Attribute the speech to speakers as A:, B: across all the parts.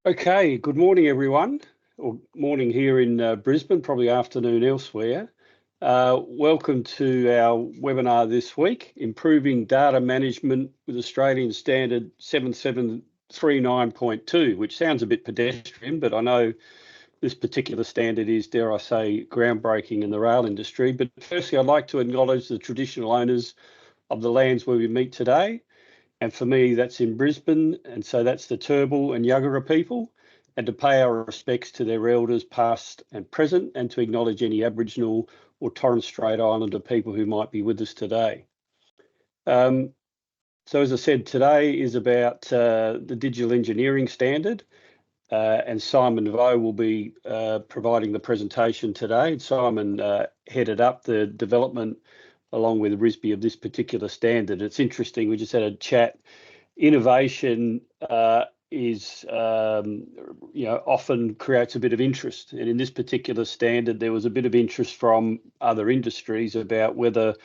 A: Okay, good morning everyone, or morning here in Brisbane, probably afternoon elsewhere. Welcome to our webinar this week, Improving Data Management with Australian Standard 7739.2, which sounds a bit pedestrian, but I know this particular standard is, dare I say, groundbreaking in the rail industry. But firstly, I'd like to acknowledge the traditional owners of the lands where we meet today. And for me, that's in Brisbane, and so that's the Turrbal and Yuggera people, and to pay our respects to their elders past and present, and to acknowledge any Aboriginal or Torres Strait Islander people who might be with us today. So as I said, today is about the digital engineering standard, and Simon Vo will be providing the presentation today. Simon headed up the development along with RISSB of this particular standard. It's interesting, we just had a chat. Innovation is, often creates a bit of interest. And in this particular standard, there was a bit of interest from other industries about whether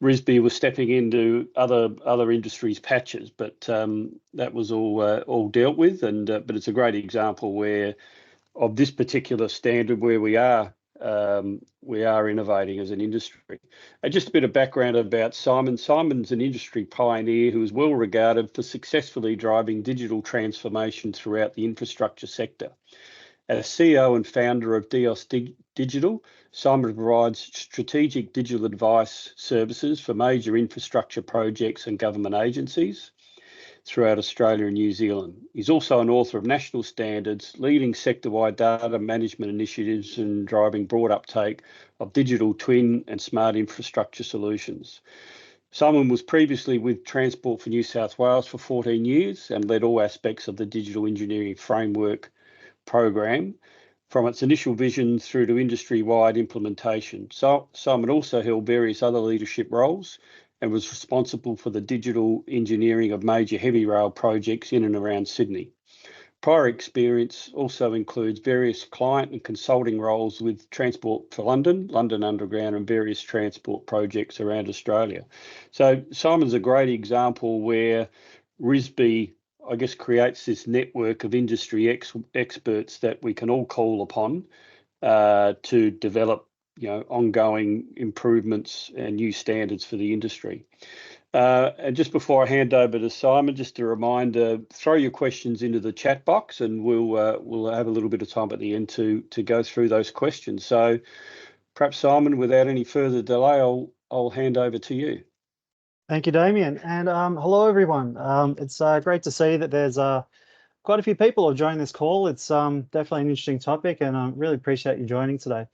A: RISSB was stepping into other industries' patches, but that was all dealt with. And but it's a great example where of this particular standard where we are innovating as an industry. And just a bit of background about Simon. Simon's an industry pioneer who is well regarded for successfully driving digital transformation throughout the infrastructure sector. As CEO and founder of Dios Digital, Simon provides strategic digital advice services for major infrastructure projects and government agencies throughout Australia and New Zealand. He's also an author of national standards, leading sector-wide data management initiatives and driving broad uptake of digital twin and smart infrastructure solutions. Simon was previously with Transport for New South Wales for 14 years and led all aspects of the digital engineering framework program, from its initial vision through to industry-wide implementation. So Simon also held various other leadership roles and was responsible for the digital engineering of major heavy rail projects in and around Sydney. Prior experience also includes various client and consulting roles with Transport for London, London Underground, and various transport projects around Australia. So Simon's a great example where RISSB, I guess, creates this network of industry experts that we can all call upon to develop ongoing improvements and new standards for the industry. And just before I hand over to Simon, just a reminder, throw your questions into the chat box and we'll have a little bit of time at the end to go through those questions. So perhaps, Simon, without any further delay, I'll hand over to you.
B: Thank you, Damien. And hello, everyone. It's great to see that there's quite a few people who have joined this call. It's definitely an interesting topic, and I really appreciate you joining today.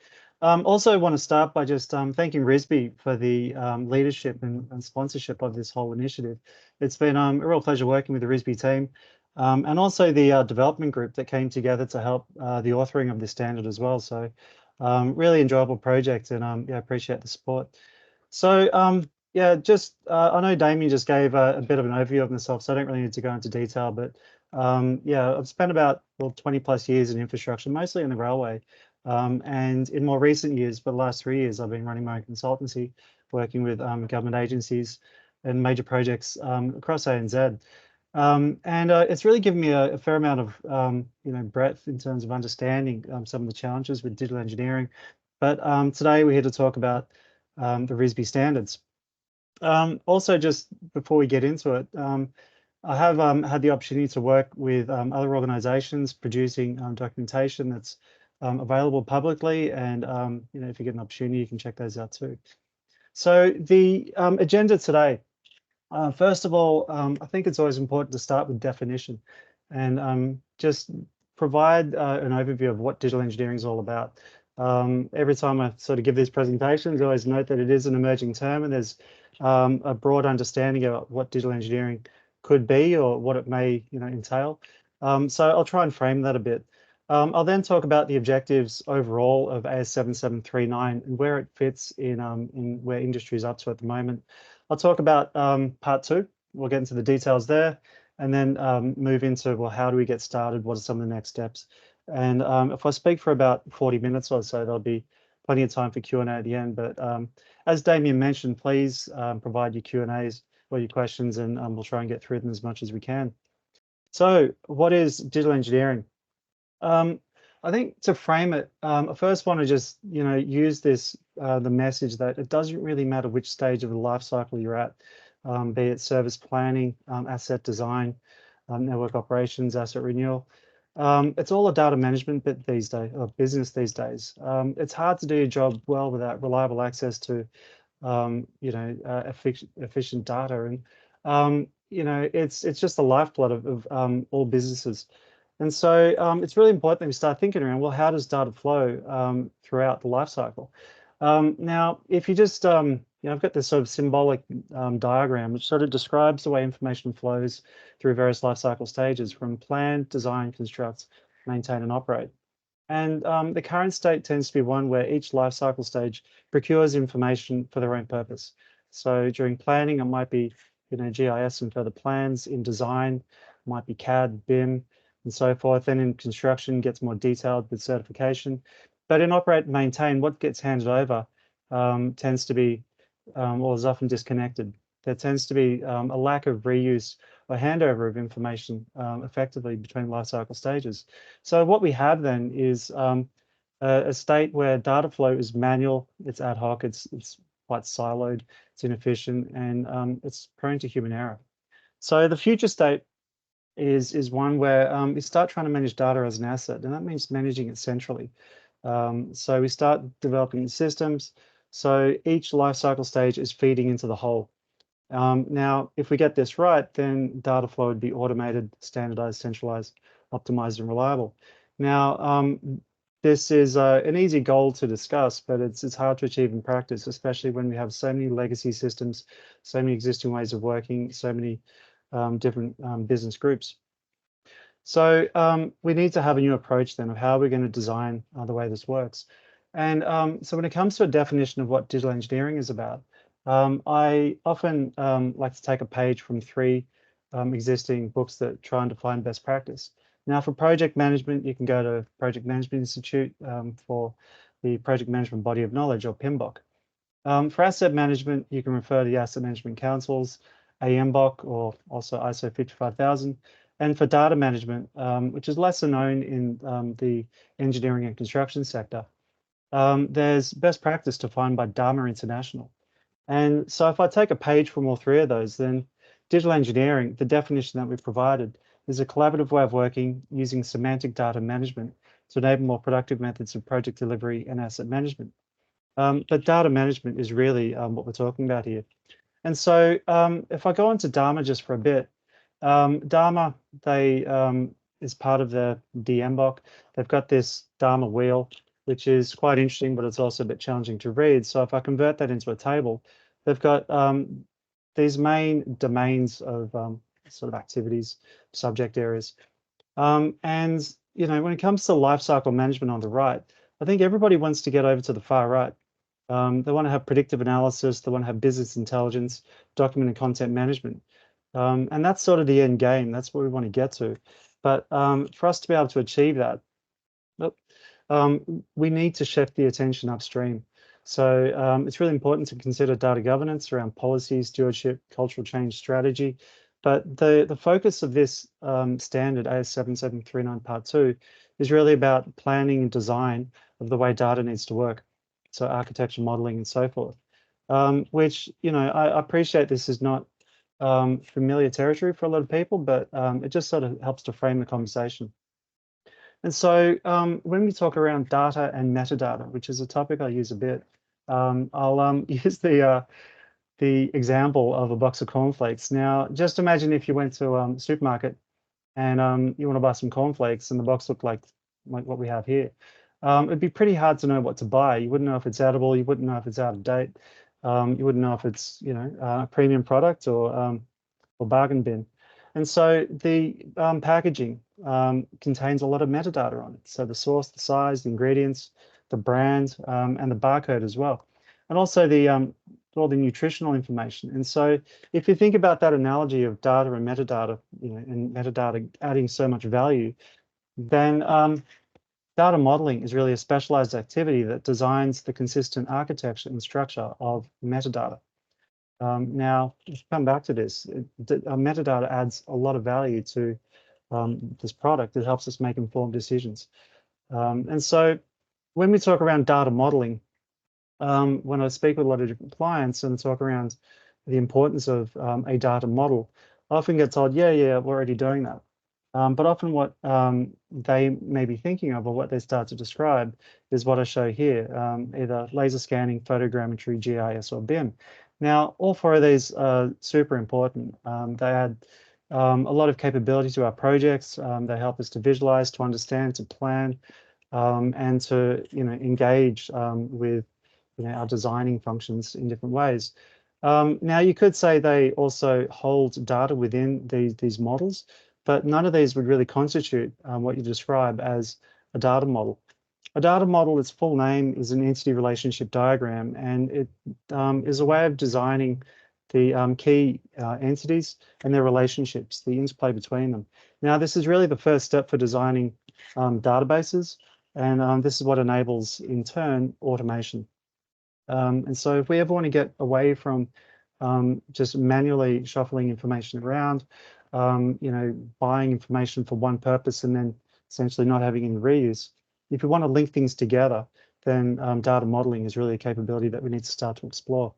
B: Also want to start by just thanking RISSB for the leadership and sponsorship of this whole initiative. It's been a real pleasure working with the RISSB team and also the development group that came together to help the authoring of this standard as well. So really enjoyable project, and yeah, appreciate the support. So yeah, just I know Damien just gave a bit of an overview of himself, so I don't really need to go into detail, but yeah, I've spent about 20 plus years in infrastructure, mostly in the railway. And in more recent years, for the last 3 years, I've been running my own consultancy, working with government agencies and major projects across ANZ. And it's really given me a fair amount of breadth in terms of understanding some of the challenges with digital engineering. But today we're here to talk about the RISSB standards. Also, just before we get into it, I have had the opportunity to work with other organisations producing documentation that's available publicly, and if you get an opportunity, you can check those out too. So the agenda today, first of all, I think it's always important to start with definition and just provide an overview of what digital engineering is all about. Every time I sort of give these presentations, I always note that it is an emerging term, and there's a broad understanding of what digital engineering could be or what it may entail. So I'll try and frame that a bit. I'll then talk about the objectives overall of AS 7739 and where it fits in where industry is up to at the moment. I'll talk about part 2. We'll get into the details there, and then move into, well, how do we get started? What are some of the next steps? And if I speak for about 40 minutes or so, there'll be plenty of time for Q&A at the end. But as Damien mentioned, please provide your Q&As or your questions, and we'll try and get through them as much as we can. So what is digital engineering? I think to frame it, I first want to just, use this, the message that it doesn't really matter which stage of the life cycle you're at, be it service planning, asset design, network operations, asset renewal. It's all a data management bit these days, or business these days. It's hard to do your job well without reliable access to, efficient data. And, it's just the lifeblood of all businesses. And so it's really important that we start thinking around, well, how does data flow throughout the life cycle? Now, if you just, I've got this sort of symbolic diagram, which sort of describes the way information flows through various life cycle stages, from plan, design, construct, maintain, and operate. And the current state tends to be one where each life cycle stage procures information for their own purpose. So during planning, it might be, GIS and further plans. In design, it might be CAD, BIM, and so forth. Then in construction, gets more detailed with certification. But in operate and maintain, what gets handed over tends to be, or is often disconnected. There tends to be a lack of reuse or handover of information effectively between life cycle stages. So what we have then is a state where data flow is manual, it's ad hoc, it's quite siloed, it's inefficient, and it's prone to human error. So the future state is one where we start trying to manage data as an asset, and that means managing it centrally. So we start developing systems. So each life cycle stage is feeding into the whole. Now, if we get this right, then data flow would be automated, standardized, centralized, optimized, and reliable. Now, this is an easy goal to discuss, but it's hard to achieve in practice, especially when we have so many legacy systems, so many existing ways of working, so many different business groups. So we need to have a new approach then of how we're going to design the way this works. And so when it comes to a definition of what digital engineering is about, I often like to take a page from 3 existing books that try and define best practice. Now, for project management, you can go to Project Management Institute for the Project Management Body of Knowledge, or PMBOK. For asset management, you can refer to the Asset Management Council's AMBOK, or also ISO 55000. And for data management, which is lesser known in the engineering and construction sector, there's best practice defined by Dharma International. And so if I take a page from all 3 of those, then digital engineering, the definition that we've provided, is a collaborative way of working using semantic data management to enable more productive methods of project delivery and asset management. But data management is really what we're talking about here. And so if I go into Dharma just for a bit, Dharma, is part of the DMBOK. They've got this Dharma wheel, which is quite interesting, but it's also a bit challenging to read. So if I convert that into a table, they've got these main domains of sort of activities, subject areas. And, when it comes to lifecycle management on the right, I think everybody wants to get over to the far right. They want to have predictive analysis, they want to have business intelligence, document and content management. And that's sort of the end game. That's what we want to get to. But for us to be able to achieve that, we need to shift the attention upstream. So it's really important to consider data governance around policy, stewardship, cultural change strategy. But the focus of this standard, AS7739 Part 2, is really about planning and design of the way data needs to work. So architecture, modeling, and so forth, which, I appreciate this is not familiar territory for a lot of people, but it just sort of helps to frame the conversation. And so when we talk around data and metadata, which is a topic I use a bit, I'll use the example of a box of cornflakes. Now, just imagine if you went to a supermarket and you want to buy some cornflakes and the box looked like what we have here. It'd be pretty hard to know what to buy. You wouldn't know if it's edible. You wouldn't know if it's out of date. You wouldn't know if it's, a premium product or bargain bin. And so the packaging contains a lot of metadata on it. So the source, the size, the ingredients, the brand, and the barcode as well. And also all the nutritional information. And so if you think about that analogy of data and metadata, and metadata adding so much value, then data modeling is really a specialized activity that designs the consistent architecture and structure of metadata. Now, let's come back to this. Metadata adds a lot of value to this product, it helps us make informed decisions. And so when we talk around data modeling, when I speak with a lot of different clients and talk around the importance of a data model, I often get told, yeah, we're already doing that. But often what they may be thinking of, or what they start to describe, is what I show here, either laser scanning, photogrammetry, GIS, or BIM. Now, all four of these are super important. They add a lot of capability to our projects. They help us to visualize, to understand, to plan, and to engage with our designing functions in different ways. Now, you could say they also hold data within these models, but none of these would really constitute what you describe as a data model. A data model, its full name is an entity relationship diagram, and it is a way of designing the key entities and their relationships, the interplay between them. Now, this is really the first step for designing databases, and this is what enables, in turn, automation. And so if we ever want to get away from just manually shuffling information around, buying information for one purpose and then essentially not having any reuse, if we want to link things together, then data modeling is really a capability that we need to start to explore.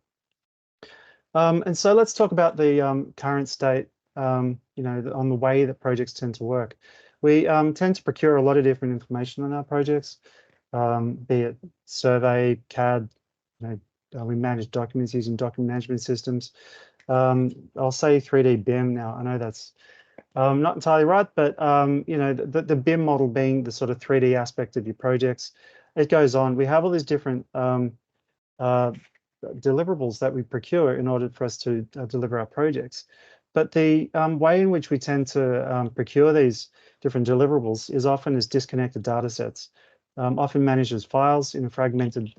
B: And so let's talk about the current state, on the way that projects tend to work. We tend to procure a lot of different information on our projects, be it survey, CAD. We manage documents using document management systems. I'll say 3D BIM now. I know that's not entirely right, but the BIM model being the sort of 3D aspect of your projects, it goes on. We have all these different deliverables that we procure in order for us to deliver our projects. But the way in which we tend to procure these different deliverables is often as disconnected data sets, often managed as files in a fragmented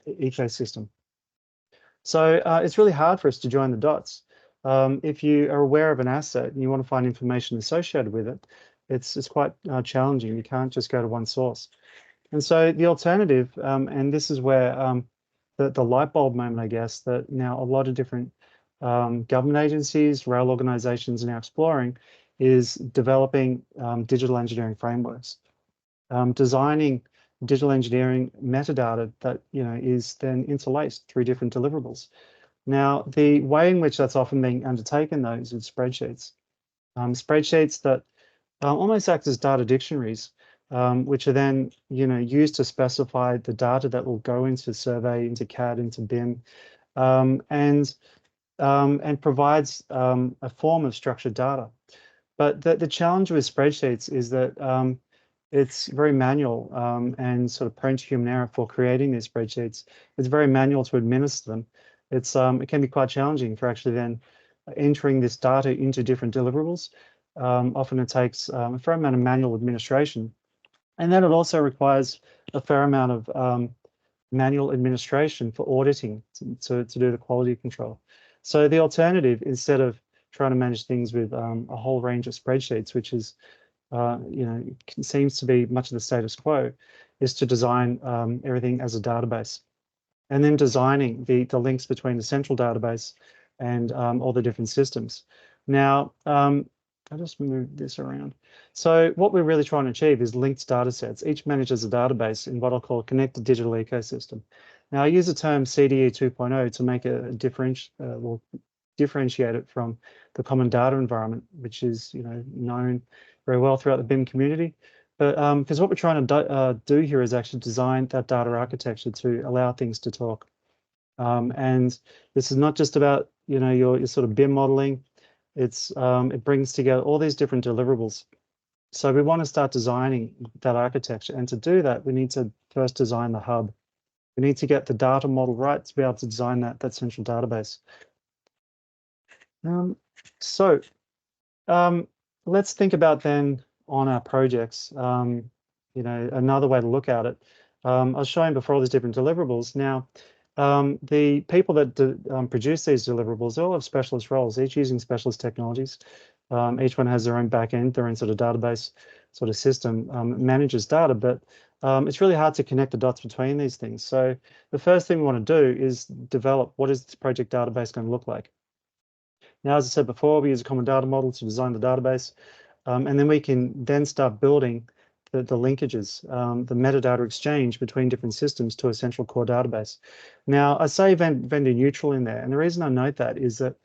B: ecosystem. So it's really hard for us to join the dots. If you are aware of an asset and you want to find information associated with it, it's quite challenging. You can't just go to one source. And so the alternative, and this is where the light bulb moment, I guess, that now a lot of different government agencies, rail organizations are now exploring, is developing digital engineering frameworks, designing digital engineering metadata that is then interlaced through different deliverables. Now, the way in which that's often being undertaken, though, is with spreadsheets. Spreadsheets that almost act as data dictionaries, which are then used to specify the data that will go into survey, into CAD, into BIM, and provides a form of structured data. But the challenge with spreadsheets is that it's very manual and sort of prone to human error for creating these spreadsheets. It's very manual to administer them. It can be quite challenging for actually then entering this data into different deliverables. Often it takes a fair amount of manual administration. And then it also requires a fair amount of manual administration for auditing to do the quality control. So the alternative, instead of trying to manage things with a whole range of spreadsheets, which is seems to be much of the status quo, is to design everything as a database, and then designing the links between the central database and all the different systems. Now, I'll just move this around. So what we're really trying to achieve is linked data sets. Each manages a database in what I'll call a connected digital ecosystem. Now, I use the term CDE 2.0 to make a differentiate it from the common data environment, which is known very well throughout the BIM community. But because what we're trying to do here is actually design that data architecture to allow things to talk. And this is not just about your sort of BIM modeling. It brings together all these different deliverables. So we want to start designing that architecture, and to do that, we need to first design the hub. We need to get the data model right to be able to design that central database. Let's think about then on our projects, another way to look at it. I was showing before all these different deliverables. Now, the people that produce these deliverables, they all have specialist roles, each using specialist technologies. Each one has their own back end, their own sort of database sort of system, manages data, but it's really hard to connect the dots between these things. So the first thing we want to do is develop what is this project database going to look like. Now, as I said before, we use a common data model to design the database. And then we can then start building the linkages, the metadata exchange between different systems to a central core database. Now, I say vendor neutral in there, and the reason I note that is that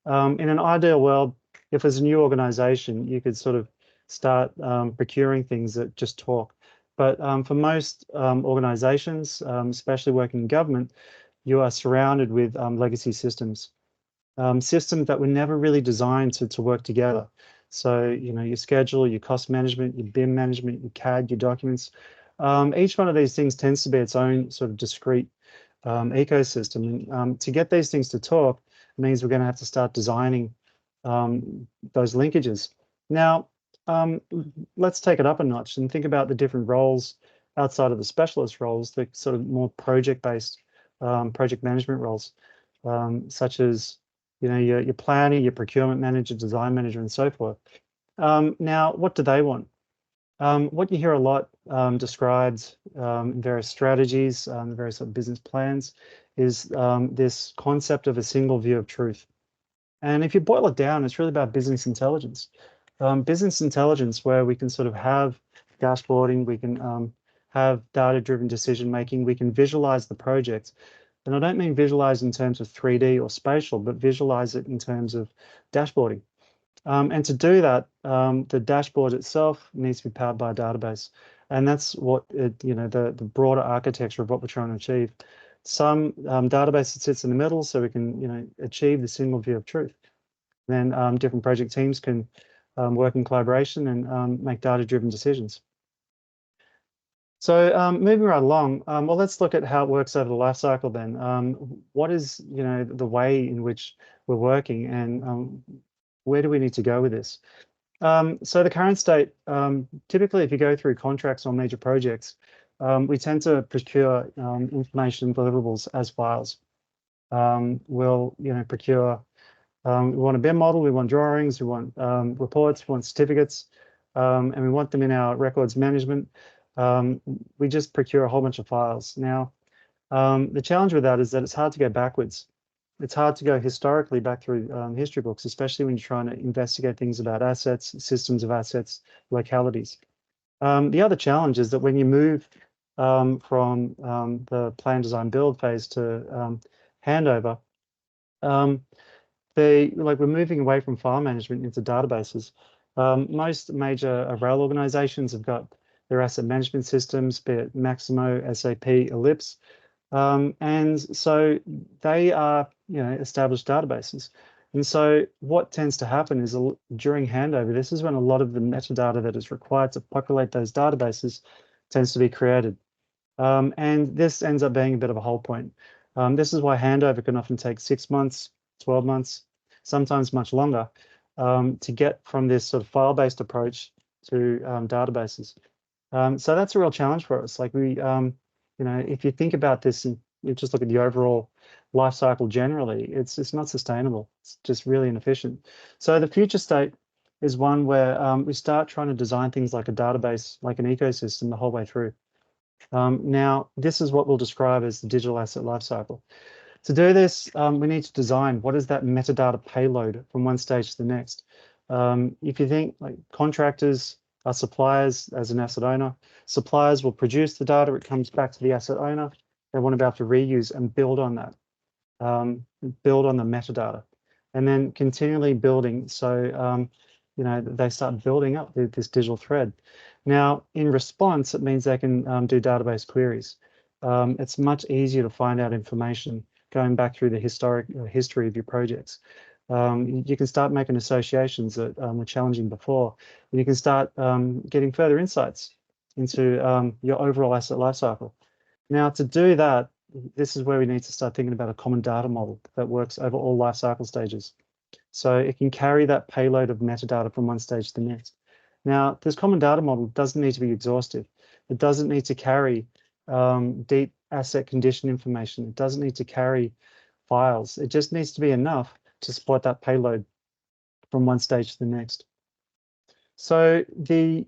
B: in an ideal world, if there's a new organization, you could sort of start procuring things that just talk. But for most organizations, especially working in government, you are surrounded with legacy systems, systems that were never really designed to work together. So, you know, your schedule, your cost management, your BIM management, your CAD, your documents, each one of these things tends to be its own sort of discrete ecosystem. And to get these things to talk means we're going to have to start designing those linkages. Now, let's take it up a notch and think about the different roles outside of the specialist roles, the sort of more project-based project management roles, such as, you know, your planner, your procurement manager, design manager, and so forth. Now, what do they want? What you hear a lot described in various strategies, various sort of business plans, is this concept of a single view of truth. And if you boil it down, it's really about business intelligence. Business intelligence where we can sort of have dashboarding, we can have data-driven decision-making, we can visualize the project. And I don't mean visualize in terms of 3D or spatial, but visualize it in terms of dashboarding. And to do that, the dashboard itself needs to be powered by a database. And that's what, you know, the broader architecture of what we're trying to achieve. Some database that sits in the middle so we can, you know, achieve the single view of truth. Then different project teams can work in collaboration and make data-driven decisions. So moving right along, well, let's look at how it works over the life cycle then. What is, you know, the way in which we're working, and where do we need to go with this? So the current state, typically if you go through contracts on major projects, we tend to procure information deliverables as files. We'll, you know, procure, we want a BIM model, we want drawings, we want reports, we want certificates, and we want them in our records management. We just procure a whole bunch of files. Now, the challenge with that is that it's hard to go backwards. It's hard to go historically back through history books, especially when you're trying to investigate things about assets, systems of assets, localities. The other challenge is that when you move from the plan, design, build phase to handover, we're moving away from file management into databases. Most major rail organizations have got their asset management systems, be it Maximo, SAP, Ellipse. And so they are, you know, established databases. And so what tends to happen is during handover, this is when a lot of the metadata that is required to populate those databases tends to be created. And this ends up being a bit of a hold point. This is why handover can often take 6 months, 12 months, sometimes much longer, to get from this sort of file-based approach to databases. So that's a real challenge for us. Like you know, if you think about this and you just look at the overall life cycle generally, it's not sustainable. It's just really inefficient. So the future state is one where we start trying to design things like a database, like an ecosystem the whole way through. Now, this is what we'll describe as the digital asset lifecycle. To do this, we need to design what is that metadata payload from one stage to the next. If you think like contractors are suppliers as an asset owner, suppliers will produce the data, it comes back to the asset owner. They want to be able to reuse and build on that, build on the metadata, and then continually building. So, you know, they start building up this digital thread. Now, in response, it means they can do database queries. It's much easier to find out information going back through the history of your projects. You can start making associations that were challenging before, and you can start getting further insights into your overall asset lifecycle. Now, to do that, this is where we need to start thinking about a common data model that works over all lifecycle stages. So it can carry that payload of metadata from one stage to the next. Now, this common data model doesn't need to be exhaustive. It doesn't need to carry deep asset condition information. It doesn't need to carry files. It just needs to be enough to support that payload from one stage to the next. So the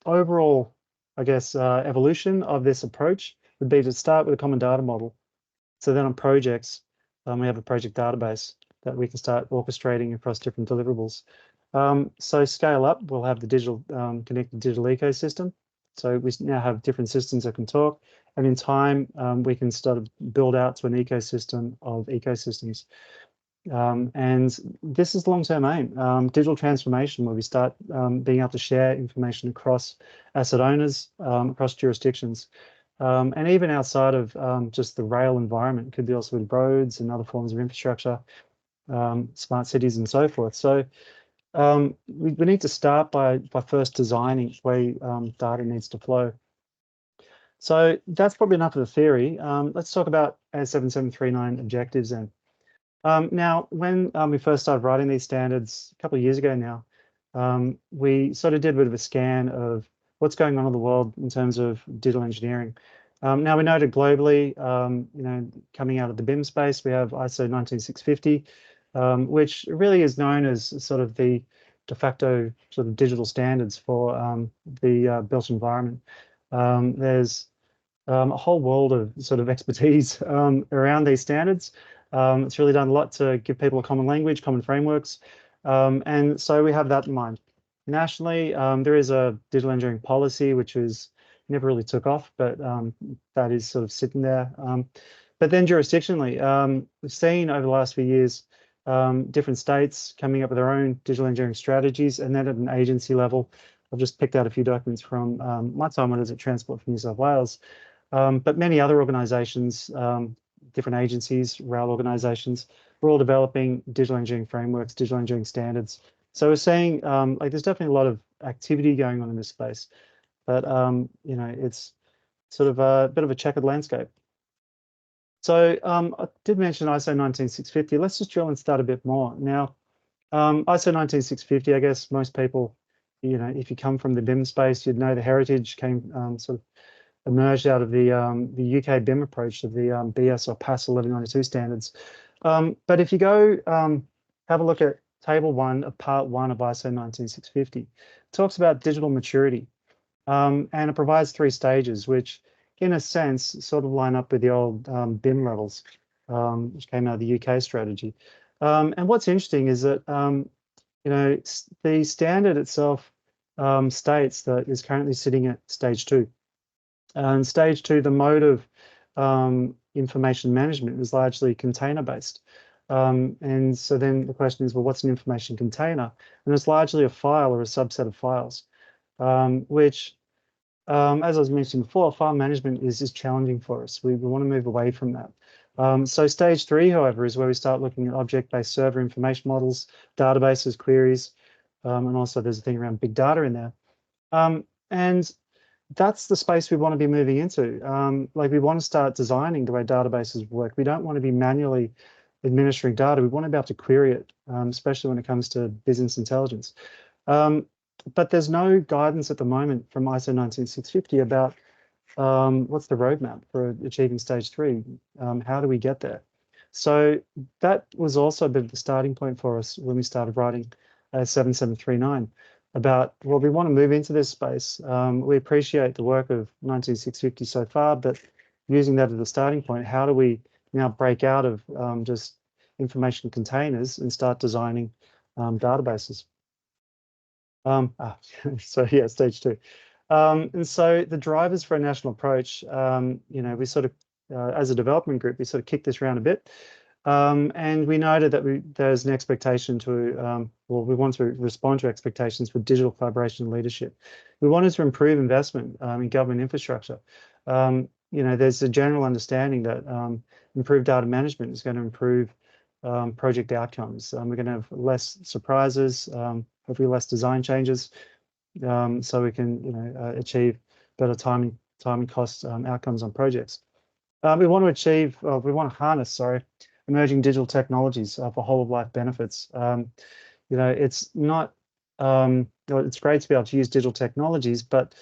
B: overall, I guess, evolution of this approach would be to start with a common data model. So then on projects, we have a project database that we can start orchestrating across different deliverables. So scale up, we'll have the digital connected digital ecosystem. So we now have different systems that can talk, and in time we can start to build out to an ecosystem of ecosystems. And this is the long-term aim, digital transformation, where we start being able to share information across asset owners, across jurisdictions, and even outside of just the rail environment. It could be also with roads and other forms of infrastructure, smart cities and so forth. So we need to start by first designing the way data needs to flow. So that's probably enough of the theory. Let's talk about AS7739 objectives then. Now, when we first started writing these standards a couple of years ago now, we sort of did a bit of a scan of what's going on in the world in terms of digital engineering. Now, we noted globally, coming out of the BIM space, we have ISO 19650, which really is known as sort of the de facto sort of digital standards for the built environment. There's a whole world of sort of expertise around these standards. It's really done a lot to give people a common language, common frameworks. And so we have that in mind. Nationally, there is a digital engineering policy, which never really took off, but that is sort of sitting there. But then jurisdictionally, we've seen over the last few years, different states coming up with their own digital engineering strategies, and then at an agency level, I've just picked out a few documents from my time when I was at Transport for New South Wales, but many other organisations, different agencies, rail organisations, we're all developing digital engineering frameworks, digital engineering standards. So we're saying like there's definitely a lot of activity going on in this space, but it's sort of a bit of a checkered landscape. So I did mention ISO 19650. Let's just drill into that a bit more. Now, ISO 19650, I guess most people, if you come from the BIM space, you'd know the heritage came sort of emerged out of the UK BIM approach of the BS or PAS 1192 standards. But if you go have a look at Table 1 of Part 1 of ISO 19650, it talks about digital maturity, and it provides 3 stages, which in a sense sort of line up with the old BIM levels, which came out of the UK strategy. And what's interesting is that the standard itself states that is currently sitting at stage 2. And stage 2, the mode of information management is largely container-based. And so then the question is, well, what's an information container? And it's largely a file or a subset of files, which, as I was mentioning before, file management is challenging for us. We want to move away from that. So stage 3, however, is where we start looking at object-based server information models, databases, queries, and also there's a thing around big data in there. And that's the space we want to be moving into. Like we want to start designing the way databases work. We don't want to be manually administering data. We want to be able to query it, especially when it comes to business intelligence. But there's no guidance at the moment from ISO 19650 about what's the roadmap for achieving stage 3. How do we get there? So that was also a bit of the starting point for us when we started writing 7739 about, well, we want to move into this space. We appreciate the work of 19650 so far, but using that as a starting point, how do we now break out of just information containers and start designing databases? So yeah, stage 2. And so the drivers for a national approach, we sort of, as a development group, we sort of kicked this around a bit. And we noted that there's an expectation to, we want to respond to expectations for digital collaboration and leadership. We wanted to improve investment in government infrastructure. There's a general understanding that improved data management is going to improve project outcomes. We're going to have less surprises, hopefully less design changes, so we can achieve better timing cost outcomes on projects. We want to harness, emerging digital technologies for whole of life benefits. It's not, it's great to be able to use digital technologies, but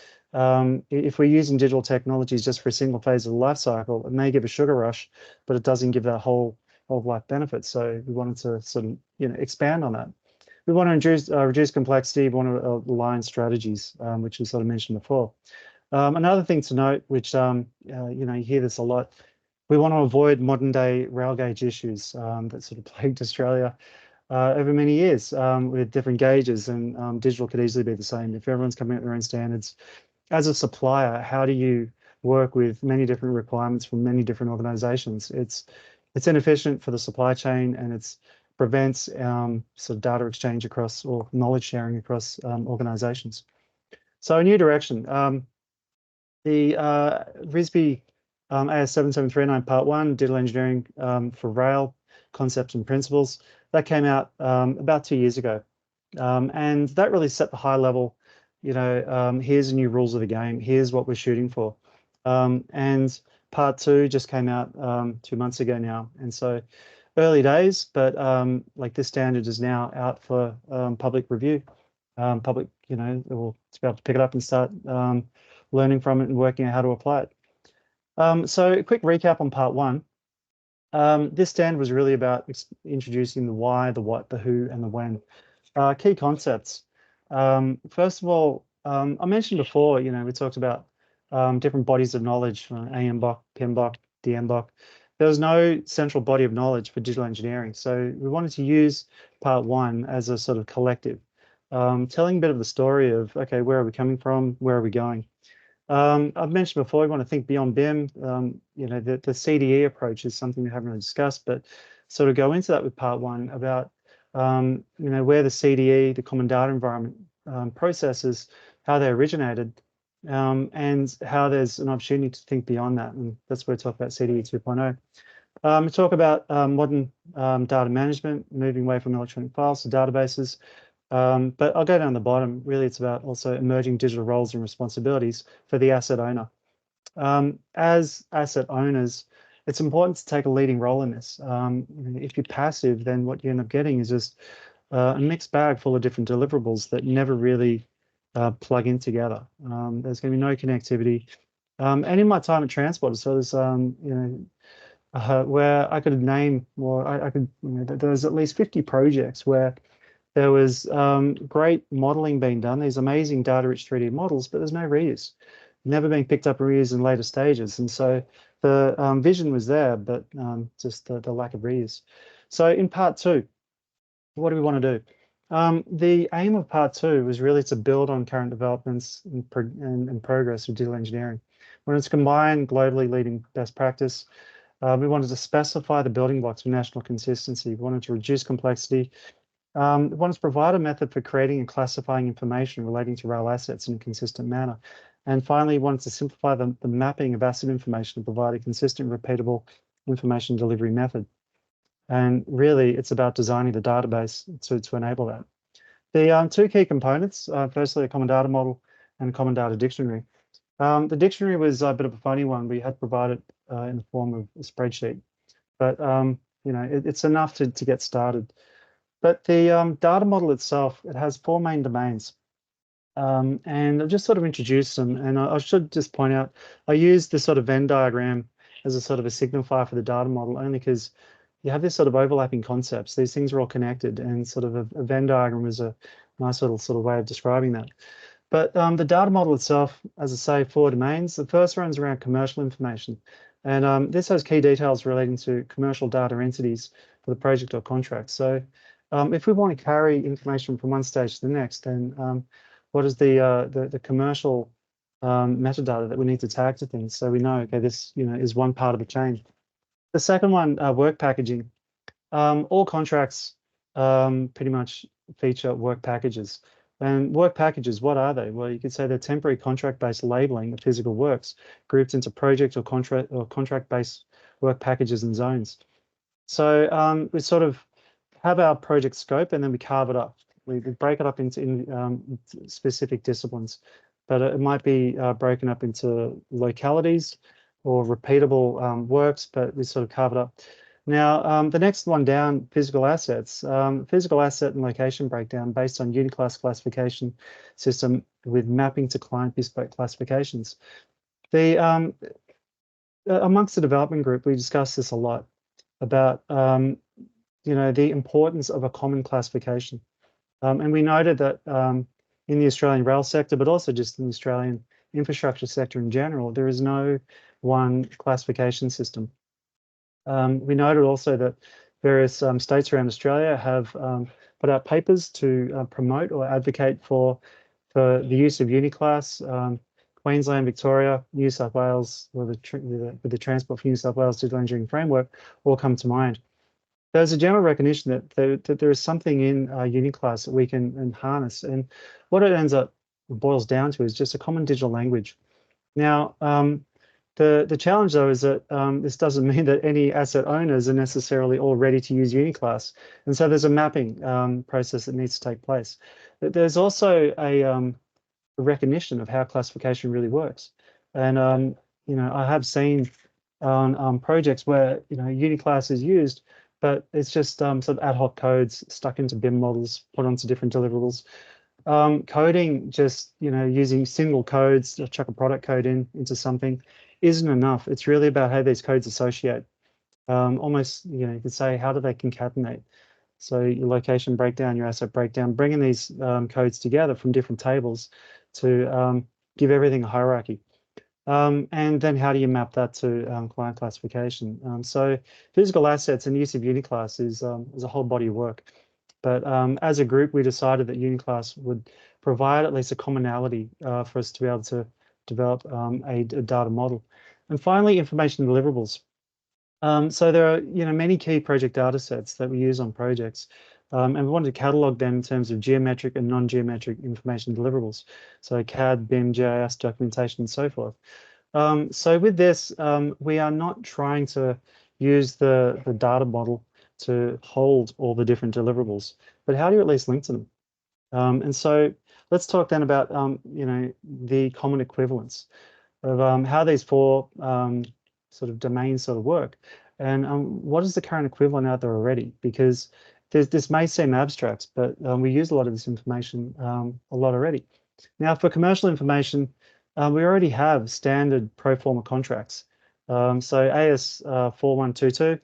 B: if we're using digital technologies just for a single phase of the life cycle, it may give a sugar rush, but it doesn't give that whole of life benefit. So we wanted to sort of, expand on that. We want to reduce complexity. We want to align strategies, which we sort of mentioned before. Another thing to note, which you hear this a lot, we want to avoid modern day rail gauge issues that sort of plagued Australia. over many years with different gauges, and digital could easily be the same. If everyone's coming up with their own standards, as a supplier, how do you work with many different requirements from many different organizations? It's inefficient for the supply chain, and it prevents sort of data exchange across, or knowledge sharing across organizations. So a new direction. The RISSB AS7739 Part 1, Digital Engineering for Rail, Concepts and Principles, that came out about 2 years ago. And that really set the high level, here's the new rules of the game, here's what we're shooting for. And Part 2 just came out 2 months ago now. And so early days, but like this standard is now out for public review. Public, to be able to pick it up and start learning from it and working out how to apply it. So a quick recap on Part 1. This standard was really about introducing the why, the what, the who, and the when. Key concepts. First of all, I mentioned before, we talked about different bodies of knowledge, AMBOK, PMBOK, DMBOK. There was no central body of knowledge for digital engineering. So we wanted to use Part 1 as a sort of collective, telling a bit of the story of, okay, where are we coming from? Where are we going? I've mentioned before, we want to think beyond BIM. The CDE approach is something we haven't really discussed, but sort of go into that with Part 1 about, where the CDE, the Common Data Environment processes, how they originated, and how there's an opportunity to think beyond that. And that's where we talk about CDE 2.0. We talk about modern data management, moving away from electronic files to databases. But I'll go down the bottom. Really, it's about also emerging digital roles and responsibilities for the asset owner. As asset owners, it's important to take a leading role in this. If you're passive, then what you end up getting is just a mixed bag full of different deliverables that never really plug in together. There's going to be no connectivity. And in my time at Transport, so there's where I could name, or I could, there's at least 50 projects where there was great modeling being done, these amazing data-rich 3D models, but there's no reuse, never being picked up and reused in later stages. And so the vision was there, but just the lack of reuse. So in Part 2, what do we want to do? The aim of Part 2 was really to build on current developments and progress of digital engineering. We wanted to combine globally leading best practice. We wanted to specify the building blocks for national consistency. We wanted to reduce complexity. We wanted to provide a method for creating and classifying information relating to rail assets in a consistent manner. And finally, we wanted to simplify the mapping of asset information to provide a consistent, repeatable information delivery method. And really, it's about designing the database to enable that. The two key components, firstly, a common data model and a common data dictionary. The dictionary was a bit of a funny one. We had to provide it in the form of a spreadsheet, but it's enough to get started. But the data model itself, it has 4 main domains. And I've just sort of introduced them. And I should just point out, I used this sort of Venn diagram as a sort of a signifier for the data model, only because you have this sort of overlapping concepts. These things are all connected, and sort of a Venn diagram is a nice little sort of way of describing that. But the data model itself, as I say, 4 domains. The first one's around commercial information. And this has key details relating to commercial data entities for the project or contract. So if we want to carry information from one stage to the next, then what is the commercial metadata that we need to tag to things, so we know, okay, this is one part of the chain. The second one, work packaging. All contracts pretty much feature work packages. And work packages, what are they? Well, you could say they're temporary contract-based labeling of physical works, grouped into project or contract-based work packages and zones. So we sort of have our project scope, and then we carve it up. We break it up into specific disciplines, but it might be broken up into localities or repeatable works, but we sort of carve it up. Now, the next one down, physical assets. Physical asset and location breakdown based on Uniclass classification system with mapping to client bespoke classifications. Amongst the development group, we discussed this a lot about the importance of a common classification. And we noted that in the Australian rail sector, but also just in the Australian infrastructure sector in general, there is no one classification system. We noted also that various states around Australia have put out papers to promote or advocate for the use of Uniclass. Queensland, Victoria, New South Wales, with the Transport for New South Wales Digital Engineering Framework, all come to mind. There's a general recognition that there is something in Uniclass that we can harness, and what it ends up boils down to is just a common digital language. Now, the challenge though is that this doesn't mean that any asset owners are necessarily all ready to use Uniclass, and so there's a mapping process that needs to take place. There's also a recognition of how classification really works, and you know, I have seen on projects where, you know, Uniclass is used, but it's just sort of ad hoc codes stuck into BIM models, put onto different deliverables. Coding, just, you know, using single codes, chuck a product code into something isn't enough. It's really about how these codes associate. Almost, you know, you could say, how do they concatenate? So your location breakdown, your asset breakdown, bringing these codes together from different tables to give everything a hierarchy. And then how do you map that to client classification? So physical assets and use of Uniclass is a whole body of work. But as a group, we decided that Uniclass would provide at least a commonality for us to be able to develop a data model. And finally, information deliverables. So there are, you know, many key project data sets that we use on projects, and we wanted to catalog them in terms of geometric and non-geometric information deliverables. So CAD, BIM, GIS, documentation, and so forth. So with this, we are not trying to use the data model to hold all the different deliverables, but how do you at least link to them? And so let's talk then about, you know, the common equivalence of how these four sort of domains sort of work, and what is the current equivalent out there already? Because this may seem abstract, but we use a lot of this information a lot already. Now, for commercial information, we already have standard pro forma contracts. So AS 4122,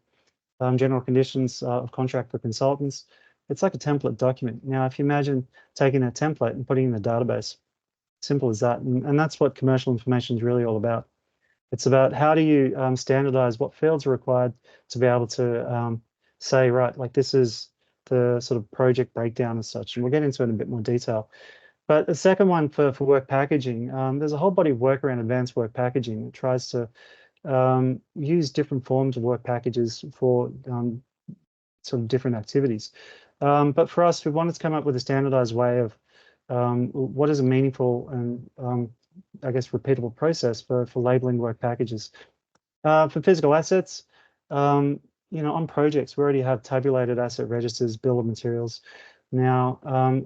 B: general conditions of contract for consultants. It's like a template document. Now, if you imagine taking that template and putting it in a database, simple as that. And that's what commercial information is really all about. It's about how do you standardize what fields are required to be able to say, right, like this is the sort of project breakdown as such. And we'll get into it in a bit more detail. But the second one for work packaging, there's a whole body of work around advanced work packaging that tries to use different forms of work packages for sort of different activities. But for us, we wanted to come up with a standardized way of what is a meaningful and I guess repeatable process for labeling work packages. For physical assets, you know, on projects, we already have tabulated asset registers, bill of materials. Now,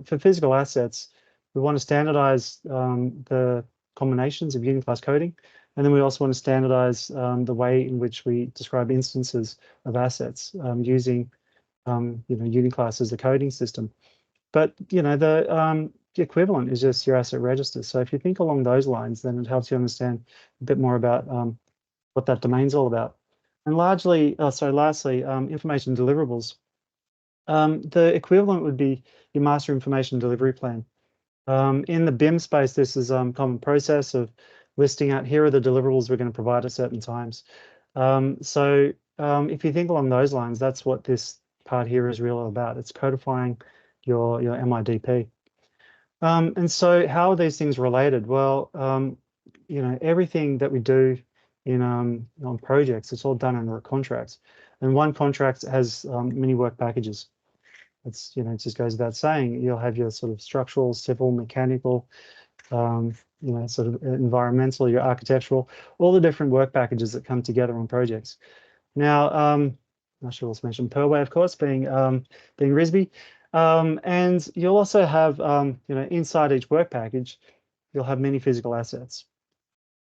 B: for physical assets, we want to standardize the combinations of Uniclass coding, and then we also want to standardize the way in which we describe instances of assets using you know, Uniclass as the coding system. But, you know, the equivalent is just your asset register. So if you think along those lines, then it helps you understand a bit more about what that domain's all about. And lastly, information deliverables. The equivalent would be your master information delivery plan. In the BIM space, this is a common process of listing out, here are the deliverables we're going to provide at certain times. So if you think along those lines, that's what this part here is really about. It's codifying your MIDP. And so how are these things related? Well, you know, everything that we do in on projects, it's all done under contracts. And one contract has many work packages. It's, you know, it just goes without saying, you'll have your sort of structural, civil, mechanical, you know, sort of environmental, your architectural, all the different work packages that come together on projects. Now, I should also mention Perway, of course, being RISSB. And you'll also have, you know, inside each work package, you'll have many physical assets.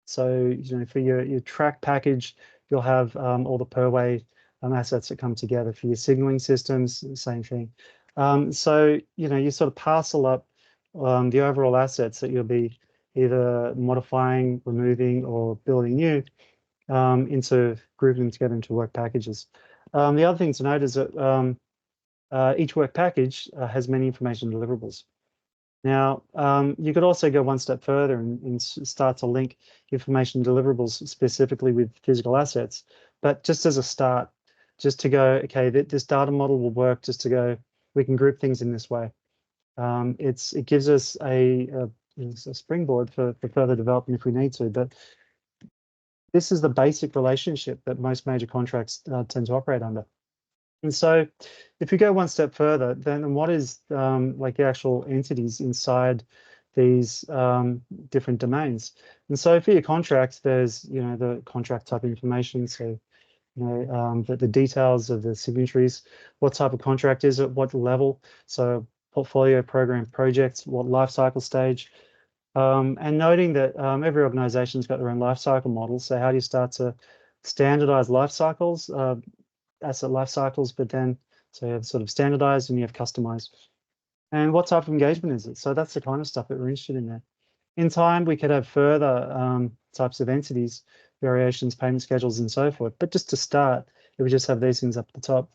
B: So, you know, for your track package, you'll have all the Perway assets that come together. For your signaling systems, same thing. So, you know, you sort of parcel up the overall assets that you'll be either modifying, removing, or building new into grouping them together into work packages. The other thing to note is that each work package has many information deliverables. Now, you could also go one step further and start to link information deliverables specifically with physical assets. But just as a start, just to go, okay, this data model will work, just to go, we can group things in this way. It gives us a springboard for further development if we need to, but this is the basic relationship that most major contracts tend to operate under. And so if we go one step further, then what is like the actual entities inside these different domains? And so for your contracts, there's, the contract type information. So, the details of the signatories, what type of contract is it, what level, so portfolio, program, projects, what life cycle stage, and noting that every organization's got their own life cycle model. So how do you start to standardize life cycles, asset life cycles, but then so you have sort of standardized and you have customized. And what type of engagement is it? So that's the kind of stuff that we're interested in there. In time, we could have further types of entities, variations, payment schedules, and so forth. But just to start, if we just have these things up at the top.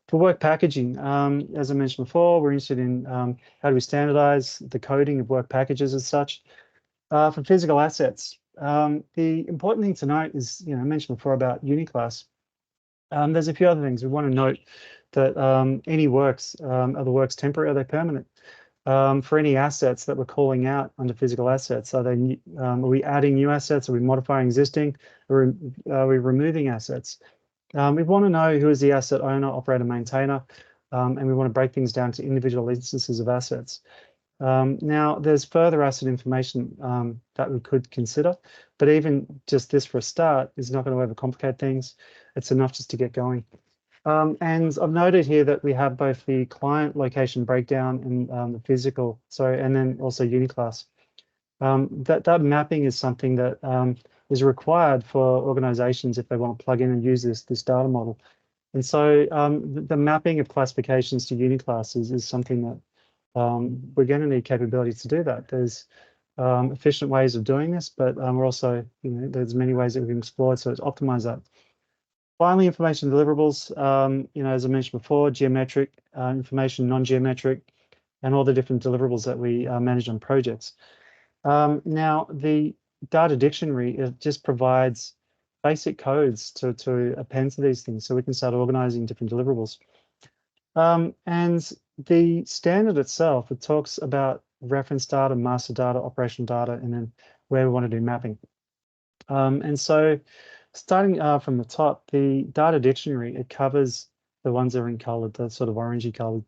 B: For work packaging, as I mentioned before, we're interested in how do we standardize the coding of work packages as such. For physical assets, the important thing to note is, I mentioned before about Uniclass. There's a few other things. We want to note that any works, are the works temporary, are they permanent? For any assets that we're calling out under physical assets, are we adding new assets? Are we modifying existing? Or are we removing assets? We want to know who is the asset owner, operator, maintainer, and we want to break things down to individual instances of assets. Now, there's further asset information that we could consider, but even just this for a start is not going to overcomplicate things. It's enough just to get going. And I've noted here that we have both the client location breakdown and the physical, and then also Uniclass. That mapping is something that is required for organizations if they want to plug in and use this data model. And so the mapping of classifications to Uniclass is something that we're going to need capability to do that. There's efficient ways of doing this, but we're also, there's many ways that we can explore, so it's optimize that. Finally, information deliverables, as I mentioned before, geometric information, non-geometric, and all the different deliverables that we manage on projects. Now, the data dictionary, it just provides basic codes to append to these things so we can start organizing different deliverables. And the standard itself, it talks about reference data, master data, operational data, and then where we want to do mapping. And so starting from the top, the data dictionary, it covers the ones that are in colored, the sort of orangey colored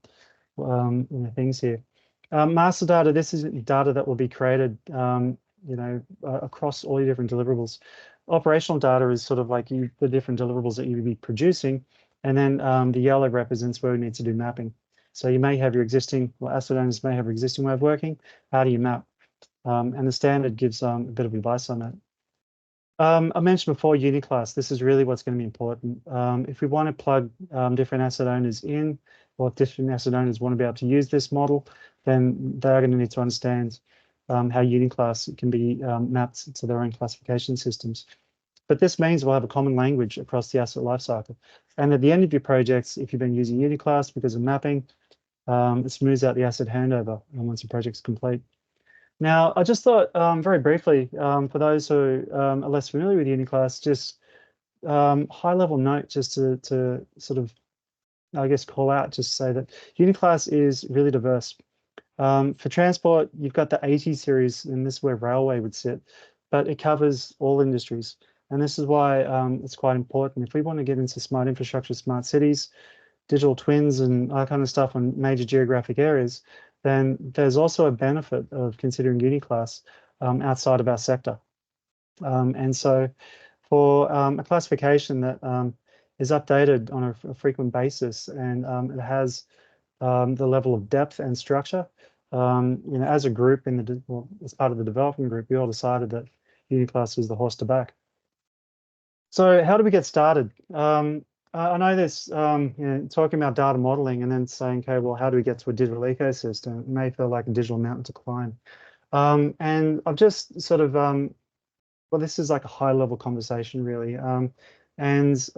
B: things here. Master data, this is data that will be created, across all your different deliverables. Operational data is sort of like the different deliverables that you'll be producing. And then the yellow represents where we need to do mapping. So you may have your existing, asset owners may have your existing way of working. How do you map? And the standard gives a bit of advice on that. I mentioned before Uniclass. This is really what's going to be important. If we want to plug different asset owners in, or if different asset owners want to be able to use this model, then they're going to need to understand how Uniclass can be mapped to their own classification systems. But this means we'll have a common language across the asset lifecycle. And at the end of your projects, if you've been using Uniclass because of mapping, it smooths out the asset handover once the project's complete. Now, I just thought very briefly, for those who are less familiar with Uniclass, just high-level note just to sort of, I guess, call out, just say that Uniclass is really diverse. For transport, you've got the 80 series, and this is where railway would sit, but it covers all industries. And this is why it's quite important. If we want to get into smart infrastructure, smart cities, digital twins, and that kind of stuff on major geographic areas, then there's also a benefit of considering Uniclass outside of our sector. And so for a classification that is updated on a frequent basis, and it has the level of depth and structure, as a group, as part of the development group, we all decided that Uniclass was the horse to back. So how do we get started? I know this, talking about data modeling and then saying, okay, well, how do we get to a digital ecosystem? It may feel like a digital mountain to climb. And I've just sort of, well, this is like a high level conversation really. This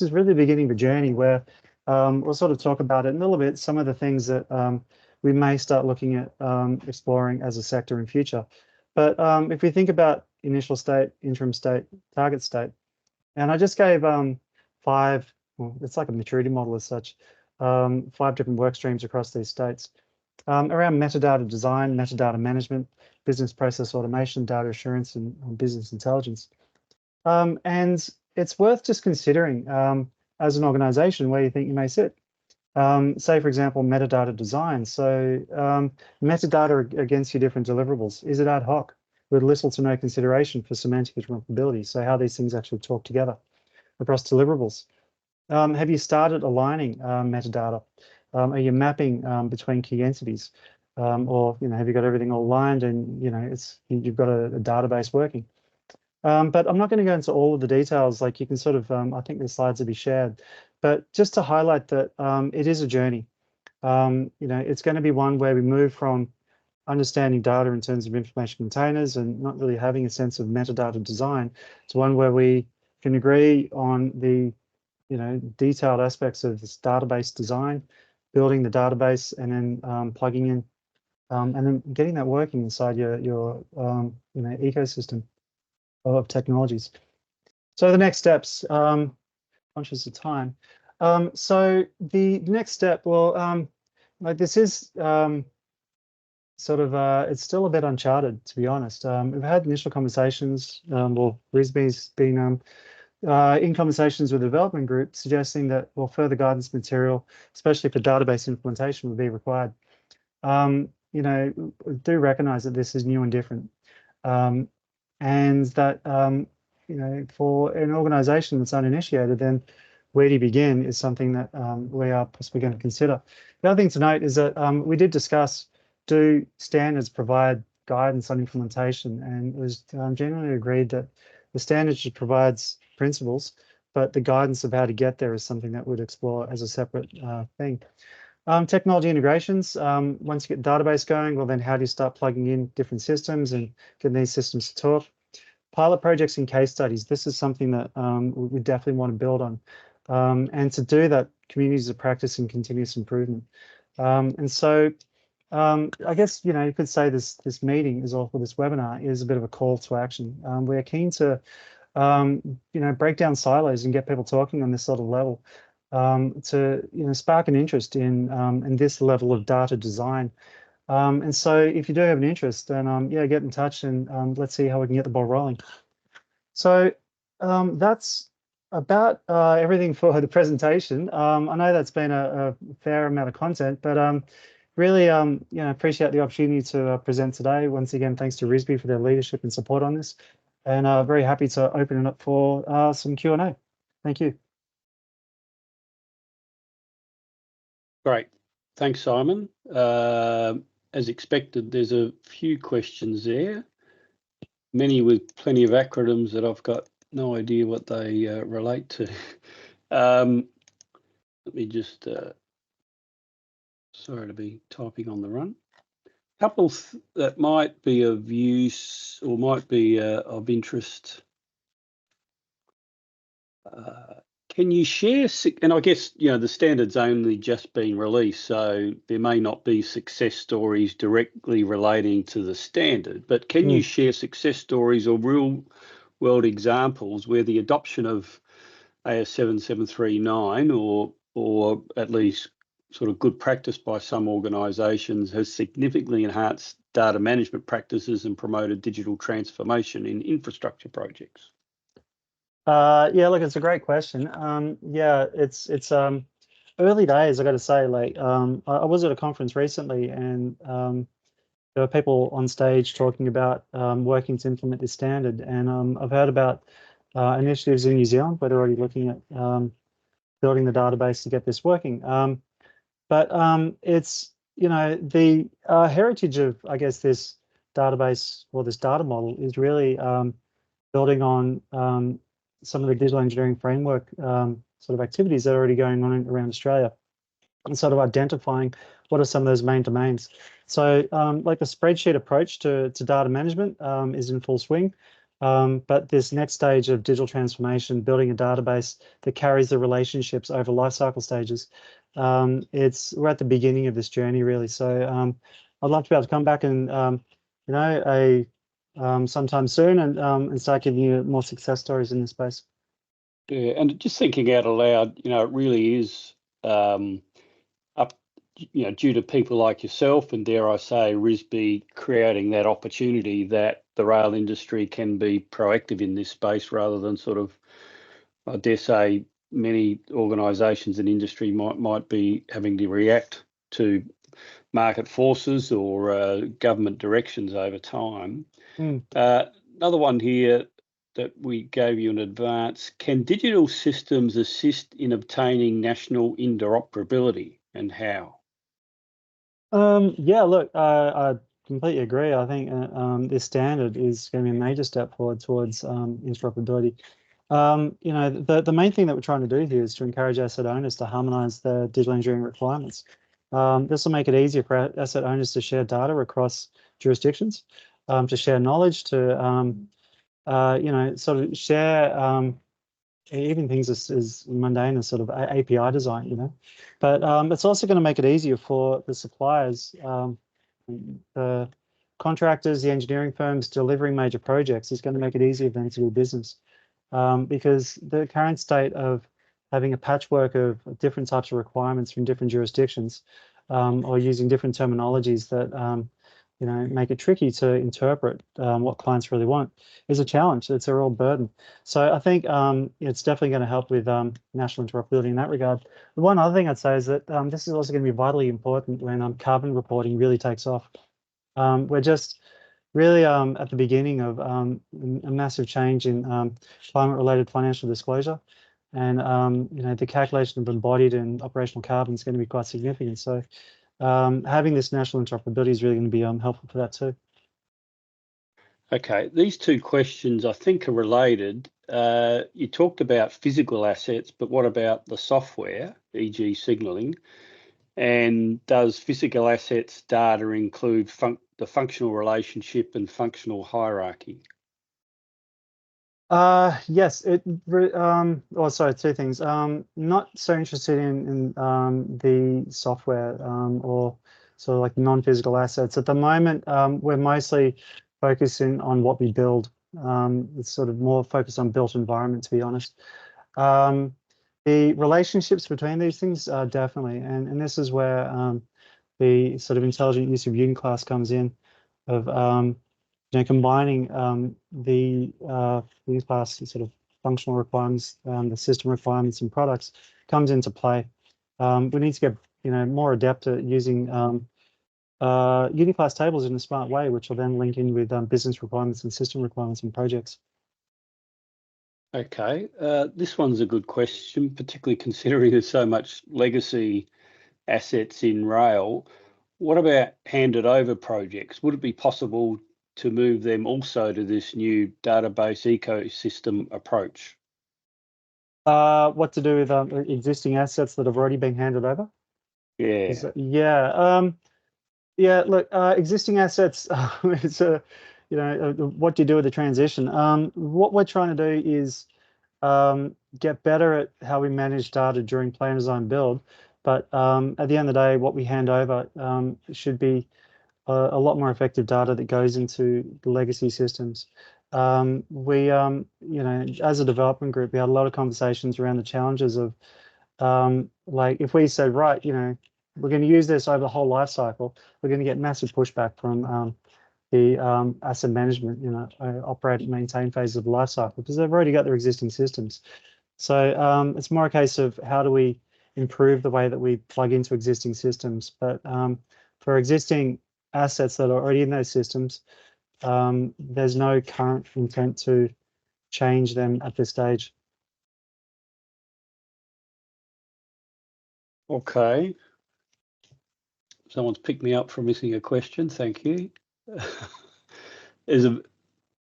B: is really the beginning of a journey where we'll sort of talk about it in a little bit, some of the things that we may start looking at exploring as a sector in future. But if we think about initial state, interim state, target state, and I just gave 5 well, it's like a maturity model as such, 5 different work streams across these states around metadata design, metadata management, business process automation, data assurance, and business intelligence. And it's worth just considering as an organization where you think you may sit. Say, for example, metadata design. So metadata against your different deliverables. Is it ad hoc with little to no consideration for semantic interoperability? So how these things actually talk together across deliverables. Have you started aligning metadata? Are you mapping between key entities? Or have you got everything all aligned and you've got a database working? But I'm not going to go into all of the details. Like you can sort of, I think the slides will be shared, but just to highlight that it is a journey. It's going to be one where we move from understanding data in terms of information containers and not really having a sense of metadata design to one where we can agree on the detailed aspects of this database design, building the database, and then plugging in, and then getting that working inside your ecosystem of technologies. So the next steps, conscious of time. So the next step, well, like this is sort of, it's still a bit uncharted, to be honest. We've had initial conversations, well, RISSB's been in conversations with the development group suggesting that, well, further guidance material, especially for database implementation, would be required. We do recognize that this is new and different. And that, for an organization that's uninitiated, then where do you begin is something that we are possibly going to consider. The other thing to note is that we did discuss, do standards provide guidance on implementation? And it was generally agreed that the standard just provides principles, but the guidance of how to get there is something that we'd explore as a separate thing. Technology integrations, once you get the database going, well, then how do you start plugging in different systems and getting these systems to talk? Pilot projects and case studies, this is something that we definitely want to build on. And to do that, communities of practice and continuous improvement. And so I guess, you could say this meeting is, or this webinar is a bit of a call to action. We're keen to break down silos and get people talking on this sort of level, to spark an interest in this level of data design. And so if you do have an interest, then yeah, get in touch and let's see how we can get the ball rolling. So that's about everything for the presentation. I know that's been a fair amount of content, but really appreciate the opportunity to present today. Once again, thanks to RISSB for their leadership and support on this, and very happy to open it up for some Q&A. Thank you.
A: Great. Thanks, Simon. As expected, there's a few questions there, many with plenty of acronyms that I've got no idea what they relate to. Let me just, sorry to be typing on the run. A couple that might be of use or might be of interest. Can you share, and I guess, the standard's only just been released, so there may not be success stories directly relating to the standard, but can you share success stories or real world examples where the adoption of AS7739 or at least sort of good practice by some organisations has significantly enhanced data management practices and promoted digital transformation in infrastructure projects?
B: Yeah, look, it's a great question. Yeah, it's early days, I got to say. Like, I was at a conference recently, and there were people on stage talking about working to implement this standard. And I've heard about initiatives in New Zealand where they're already looking at building the database to get this working. But it's the heritage of, I guess, this database or this data model is really building on some of the digital engineering framework sort of activities that are already going on around Australia, and sort of identifying what are some of those main domains. So like the spreadsheet approach to data management is in full swing, but this next stage of digital transformation, building a database that carries the relationships over life cycle stages, we're at the beginning of this journey, really. So I'd love to be able to come back and sometime soon and start giving you more success stories in this space.
A: Yeah, and just thinking out aloud, it really is up, due to people like yourself and, dare I say, RISSB creating that opportunity that the rail industry can be proactive in this space rather than sort of, I dare say, many organisations and industry might be having to react to market forces or government directions over time. Another one here that we gave you in advance: can digital systems assist in obtaining national interoperability, and how?
B: Yeah, look, I completely agree. I think this standard is going to be a major step forward towards interoperability. The main thing that we're trying to do here is to encourage asset owners to harmonize their digital engineering requirements. This will make it easier for asset owners to share data across jurisdictions, to share knowledge, to sort of share even things as mundane as sort of API design, But it's also going to make it easier for the suppliers, the contractors, the engineering firms delivering major projects. Is going to make it easier for them to do business, because the current state of having a patchwork of different types of requirements from different jurisdictions, or using different terminologies that make it tricky to interpret what clients really want, is a challenge. It's a real burden. So I think it's definitely going to help with national interoperability in that regard. The one other thing I'd say is that this is also going to be vitally important when carbon reporting really takes off. We're just really at the beginning of a massive change in climate-related financial disclosure. And the calculation of embodied and operational carbon is going to be quite significant. So having this national interoperability is really going to be helpful for that too.
A: Okay, these two questions I think are related. You talked about physical assets, but what about the software, e.g. signalling? And does physical assets data include the functional relationship and functional hierarchy?
B: Yes, sorry, two things. Not so interested in the software or sort of like non-physical assets. At the moment, we're mostly focusing on what we build. It's sort of more focused on built environment, to be honest. The relationships between these things are definitely, and this is where the sort of intelligent use of uniclass comes in, of combining the uniclass sort of functional requirements, the system requirements and products comes into play. We need to get more adept at using uniclass tables in a smart way, which will then link in with business requirements and system requirements and projects.
A: Okay, this one's a good question, particularly considering there's so much legacy assets in rail. What about handed over projects? Would it be possible to move them also to this new database ecosystem approach?
B: What to do with existing assets that have already been handed over?
A: Yeah.
B: Yeah, look, existing assets, it's what do you do with the transition? What we're trying to do is get better at how we manage data during plan, design, build. But at the end of the day, what we hand over should be a lot more effective data that goes into the legacy systems. We, as a development group, we had a lot of conversations around the challenges of, like, if we said, right, we're going to use this over the whole life cycle, we're going to get massive pushback from the asset management, operate and maintain phase of the life cycle, because they've already got their existing systems. So it's more a case of how do we improve the way that we plug into existing systems. But for existing assets that are already in those systems, there's no current intent to change them at this stage.
A: Okay. Someone's picked me up for missing a question. Thank you.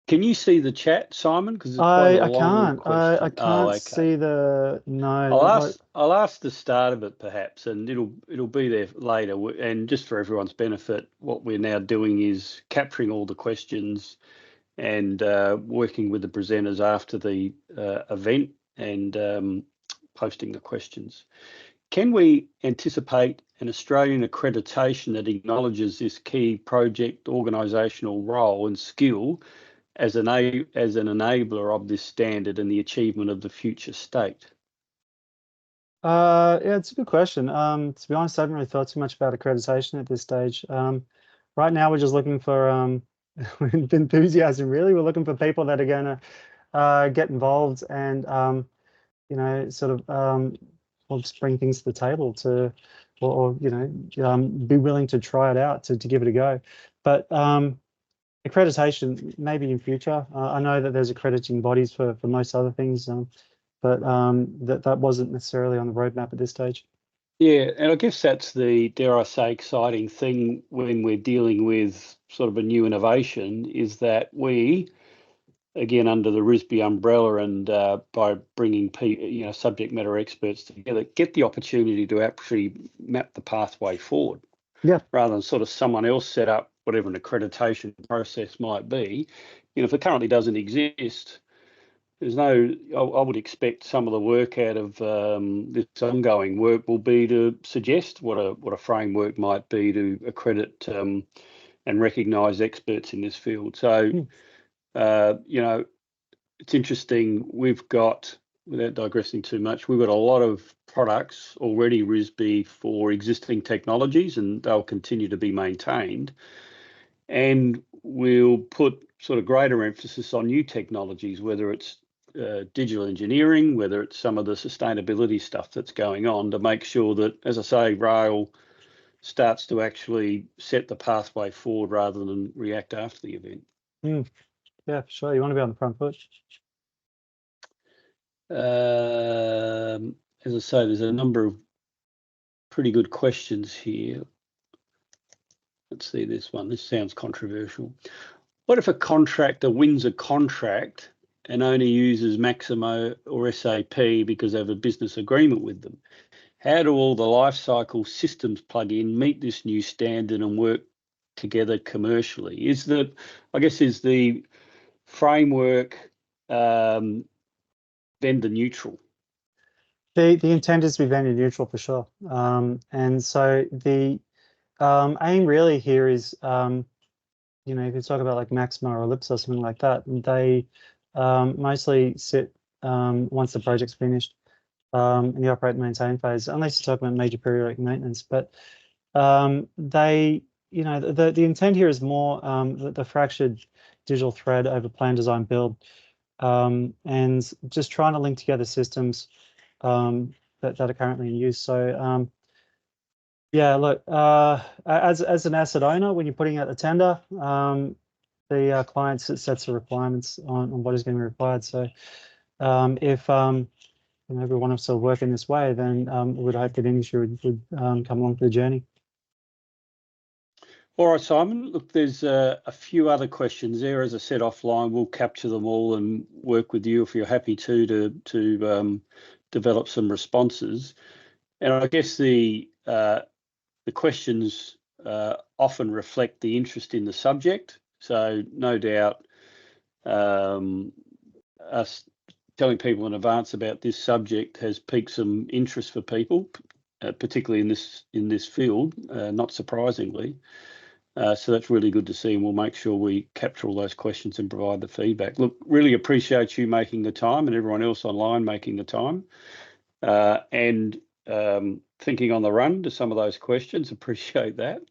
A: Can you see the chat, Simon? Because it's quite a long question.
B: I can't see the
A: I'll ask the start of it perhaps, and it'll be there later. And just for everyone's benefit, what we're now doing is capturing all the questions and working with the presenters after the event and posting the questions. Can we anticipate an Australian accreditation that acknowledges this key project organisational role and skill as an enabler of this standard and the achievement of the future state?
B: Yeah, it's a good question. To be honest, I haven't really thought too much about accreditation at this stage. Right now, we're just looking for enthusiasm, really. We're looking for people that are going to get involved and, sort of well, just bring things to the table or be willing to try it out, to give it a go. But accreditation, maybe in future. I know that there's accrediting bodies for most other things, but that wasn't necessarily on the roadmap at this stage.
A: Yeah, and I guess that's the, dare I say, exciting thing when we're dealing with sort of a new innovation, is that we, again, under the RISSB umbrella and by bringing subject matter experts together, get the opportunity to actually map the pathway forward.
B: Yeah.
A: Rather than sort of someone else set up whatever an accreditation process might be. If it currently doesn't exist, I would expect some of the work out of this ongoing work will be to suggest what a framework might be to accredit and recognise experts in this field. So, it's interesting. We've got, without digressing too much, we've got a lot of products already RISSB for existing technologies, and they'll continue to be maintained. And we'll put sort of greater emphasis on new technologies, whether it's digital engineering, whether it's some of the sustainability stuff that's going on, to make sure that, as I say, rail starts to actually set the pathway forward rather than react after the event.
B: Yeah, for sure. You want to be on the front foot.
A: As I say, there's a number of pretty good questions here. Let's see this one. This sounds controversial. What if a contractor wins a contract and only uses Maximo or SAP because they have a business agreement with them? How do all the lifecycle systems plug in, meet this new standard and work together commercially? Is the framework vendor neutral?
B: The intent is to be vendor neutral for sure. And so the aim really here is, if you talk about like Maximo or Ellipse or something like that, they mostly sit once the project's finished in the operate and maintain phase, unless you talk about major periodic maintenance. But the intent here is more the fractured digital thread over plan, design, build, and just trying to link together systems that are currently in use. So yeah, look, as an asset owner, when you're putting out the tender, the client sets the requirements on what is going to be required. So if everyone wants to work in this way, then we would hope that industry would come along for the journey.
A: All right, Simon, look, there's a few other questions there. As I said offline, we'll capture them all and work with you if you're happy to develop some responses. And I guess the questions often reflect the interest in the subject. So no doubt us telling people in advance about this subject has piqued some interest for people, particularly in this field, not surprisingly. So that's really good to see, and we'll make sure we capture all those questions and provide the feedback. Look, really appreciate you making the time and everyone else online making the time and thinking on the run to some of those questions. Appreciate that.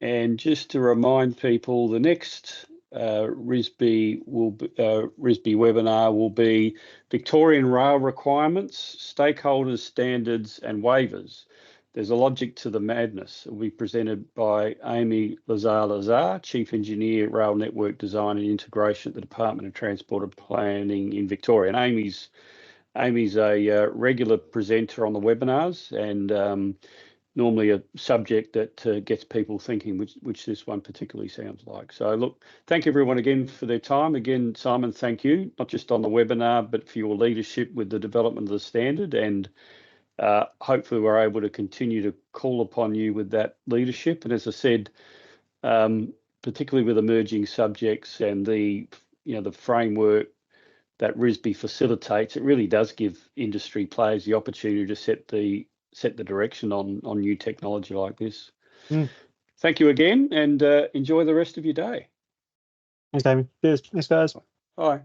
A: And just to remind people, the next RISSB webinar will be Victorian rail requirements, stakeholders, standards and waivers. There's a logic to the madness. It will be presented by Amy Lazar, Chief Engineer, Rail Network Design and Integration at the Department of Transport and Planning in Victoria. And Amy's a regular presenter on the webinars and normally a subject that gets people thinking, which this one particularly sounds like. So look, thank everyone again for their time. Again, Simon, thank you, not just on the webinar, but for your leadership with the development of the standard. And hopefully we're able to continue to call upon you with that leadership. And as I said, particularly with emerging subjects and the framework that RISSB facilitates, it really does give industry players the opportunity to set the direction on new technology like this. Thank you again, and enjoy the rest of your day.
B: Thanks, Damien. Cheers. Thanks, guys.
A: Bye.